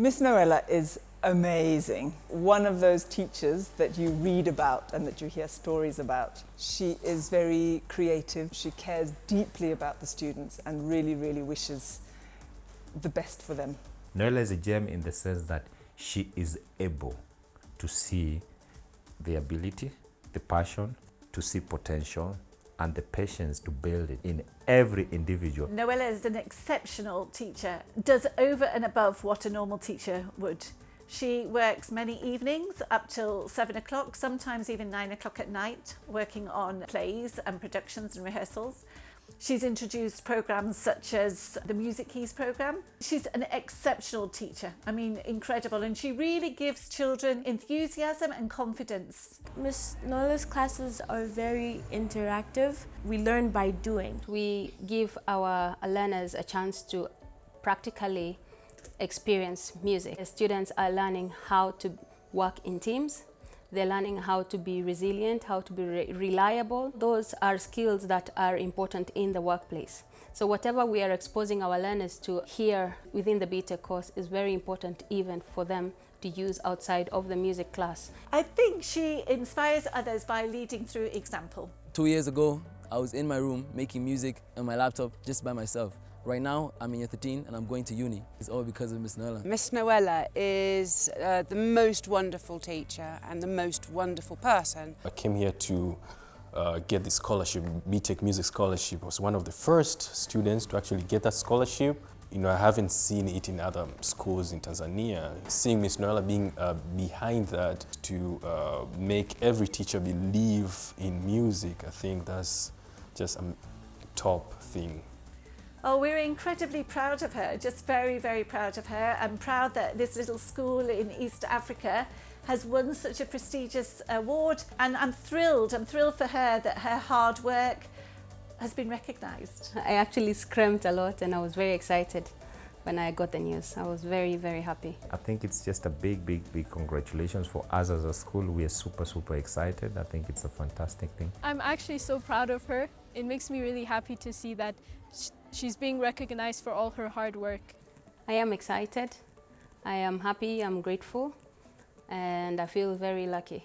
Miss Noela is amazing. One of those teachers that you read about and that you hear stories about. She is very creative. She cares deeply about the students and really, really wishes the best for them. Noela is a gem in the sense that she is able to see the ability, the passion, to see potential, and the patience to build it in every individual. Noela is an exceptional teacher, does over and above what a normal teacher would. She works many evenings up till 7 o'clock, sometimes even 9 o'clock at night, working on plays and productions and rehearsals. She's introduced programs such as the Music Keys program. She's an exceptional teacher, I mean incredible, and she really gives children enthusiasm and confidence. Miss Noela's classes are very interactive. We learn by doing. We give our learners a chance to practically experience music. The students are learning how to work in teams. They're learning how to be resilient, how to be reliable. Those are skills that are important in the workplace. So whatever we are exposing our learners to here within the Btec course is very important even for them to use outside of the music class. I think she inspires others by leading through example. 2 years ago, I was in my room making music on my laptop just by myself. Right now, I'm in year 13 and I'm going to uni. It's all because of Miss Noela. Miss Noela is the most wonderful teacher and the most wonderful person. I came here to get the scholarship, Btec Music Scholarship. I was one of the first students to actually get that scholarship. You know, I haven't seen it in other schools in Tanzania. Seeing Miss Noela being behind that to make every teacher believe in music, I think that's just a top thing. Oh, we're incredibly proud of her, just very, very proud of her. I'm proud that this little school in East Africa has won such a prestigious award, and I'm thrilled for her that her hard work has been recognised. I actually screamed a lot and I was very excited when I got the news. I was very, very happy. I think it's just a big, big, big congratulations for us as a school. We are super, super excited. I think it's a fantastic thing. I'm actually so proud of her. It makes me really happy to see that she's being recognized for all her hard work. I am excited, I am happy, I'm grateful, and I feel very lucky.